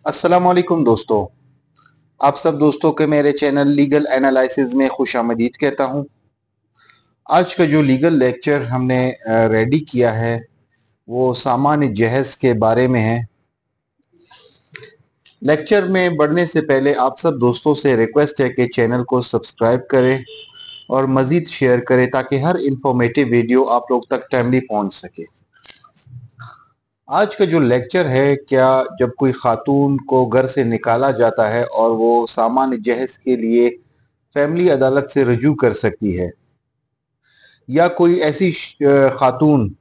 अस्सलामुअलैकुम दोस्तों। आप सब दोस्तों के मेरे चैनल लीगल एनालिसिस में खुशामदीद कहता हूं। आज का जो लीगल लेक्चर हमने रेडी किया है वो सामान जहेज के बारे में है। लेक्चर में बढ़ने से पहले आप सब दोस्तों से रिक्वेस्ट है कि चैनल को सब्सक्राइब करें और मज़ीद शेयर करें ताकि हर इंफॉर्मेटिव वीडियो आप लोग तक टाइमली पहुंच सके। आज का जो लेक्चर है, क्या जब कोई खातून को घर से निकाला जाता है और वो सामान जहेज के लिए फैमिली अदालत से रजू कर सकती है, या कोई ऐसी खातून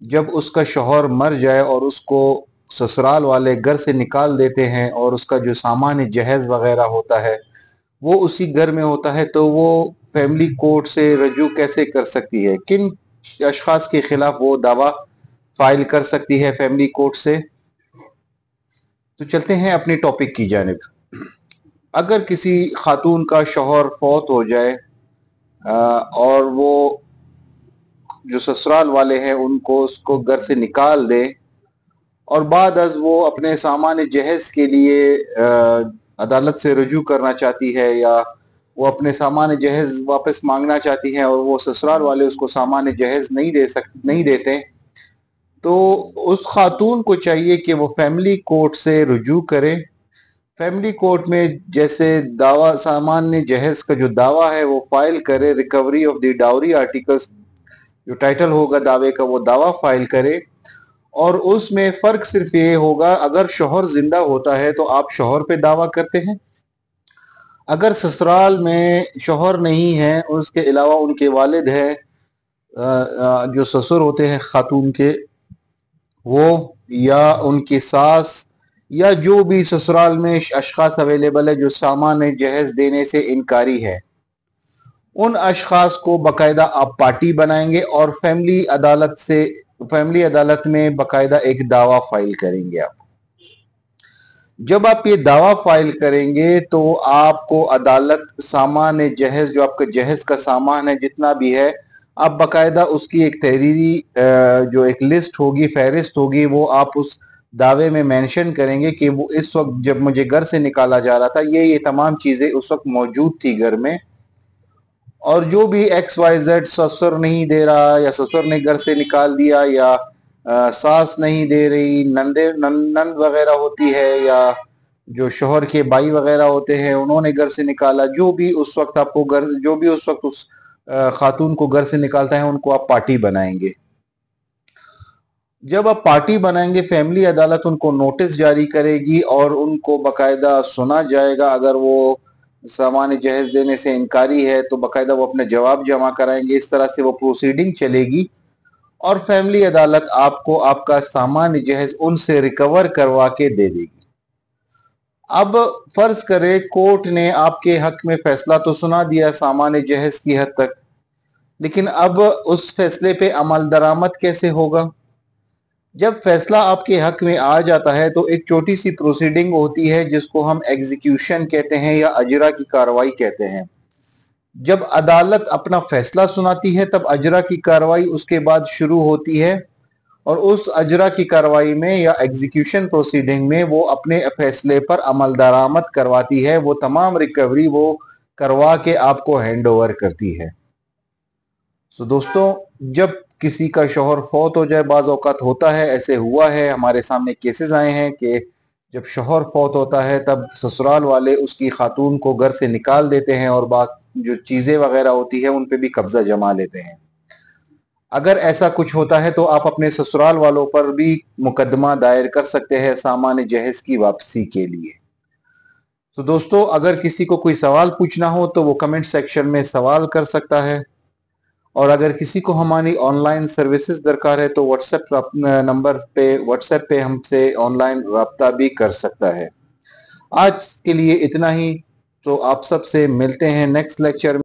जब उसका शौहर मर जाए और उसको ससुराल वाले घर से निकाल देते हैं और उसका जो सामान जहेज वगैरह होता है वो उसी घर में होता है, तो वो फैमिली कोर्ट से रजू कैसे कर सकती है, किन अशखास के खिलाफ वो दावा फाइल कर सकती है फैमिली कोर्ट से। तो चलते हैं अपने टॉपिक की जानिब। अगर किसी खातून का शौहर फौत हो जाए और वो जो ससुराल वाले हैं उनको उसको घर से निकाल दे और बाद अज वो अपने सामान जहेज के लिए अदालत से रजू करना चाहती है, या वो अपने सामान जहेज वापस मांगना चाहती है और वो ससुराल वाले उसको सामान जहेज नहीं देते, तो उस खातून को चाहिए कि वो फैमिली कोर्ट से रुजू करे। फैमिली कोर्ट में जैसे दावा सामान्य जहेज का जो दावा है वो फाइल करे, recovery of the dowry articles जो टाइटल होगा दावे का वो दावा फाइल करे। और उसमें फर्क सिर्फ ये होगा, अगर शौहर जिंदा होता है तो आप शौहर पे दावा करते हैं, अगर ससुराल में शौहर नहीं है उसके अलावा उनके वालिद है जो ससुर होते हैं खातून के, वो या उनकी सास या जो भी ससुराल में अशखास अवेलेबल है जो सामान जहेज देने से इनकारी है, उन अशखास को बाकायदा आप पार्टी बनाएंगे और फैमिली अदालत में बाकायदा एक दावा फाइल करेंगे। आप जब आप ये दावा फाइल करेंगे तो आपको अदालत सामान जहेज जो आपका जहेज का सामान है जितना भी है, आप बाकायदा उसकी एक तहरीरी जो एक लिस्ट होगी, फहरिस्त होगी, वो आप उस दावे में मेंशन करेंगे कि वो इस वक्त जब मुझे घर से निकाला जा रहा था ये तमाम चीजें उस वक्त मौजूद थी घर में, और जो भी XYZ ससुर नहीं दे रहा या ससुर ने घर से निकाल दिया या सास नहीं दे रही, नंद वगैरह होती है या जो शोहर के भाई वगैरह होते हैं उन्होंने घर से निकाला, जो भी उस वक्त उस खातून को घर से निकालता है उनको आप पार्टी बनाएंगे। जब आप पार्टी बनाएंगे फैमिली अदालत उनको नोटिस जारी करेगी और उनको बाकायदा सुना जाएगा। अगर वो सामान जहेज देने से इनकारी है तो बाकायदा वो अपना जवाब जमा कराएंगे। इस तरह से वो प्रोसीडिंग चलेगी और फैमिली अदालत आपको आपका सामान जहेज उनसे रिकवर करवा के दे देगी। अब फर्ज करें कोर्ट ने आपके हक में फैसला तो सुना दिया सामान जहेज की हद तक, लेकिन अब उस फैसले पे अमल दरामद कैसे होगा। जब फैसला आपके हक में आ जाता है तो एक छोटी सी प्रोसीडिंग होती है जिसको हम एग्जीक्यूशन कहते हैं या अजरा की कार्रवाई कहते हैं। जब अदालत अपना फैसला सुनाती है तब अजरा की कार्रवाई उसके बाद शुरू होती है, और उस अजरा की कार्रवाई में या एग्जीक्यूशन प्रोसीडिंग में वो अपने फैसले पर अमल दरामद करवाती है, वो तमाम रिकवरी वो करवा के आपको हैंड ओवर करती है। तो दोस्तों, जब किसी का शौहर फौत हो जाए, बाज़ औक़ात होता है, ऐसे हुआ है, हमारे सामने केसेस आए हैं कि जब शौहर फौत होता है तब ससुराल वाले उसकी खातून को घर से निकाल देते हैं और बात जो चीज़ें वगैरह होती है उन पे भी कब्जा जमा लेते हैं। अगर ऐसा कुछ होता है तो आप अपने ससुराल वालों पर भी मुकदमा दायर कर सकते हैं सामान जहेज की वापसी के लिए। तो दोस्तों, अगर किसी को कोई सवाल पूछना हो तो वो कमेंट सेक्शन में सवाल कर सकता है, और अगर किसी को हमारी ऑनलाइन सर्विसेज दरकार है तो व्हाट्सएप पे हमसे ऑनलाइन रब्ता भी कर सकता है। आज के लिए इतना ही, तो आप सबसे मिलते हैं नेक्स्ट लेक्चर में।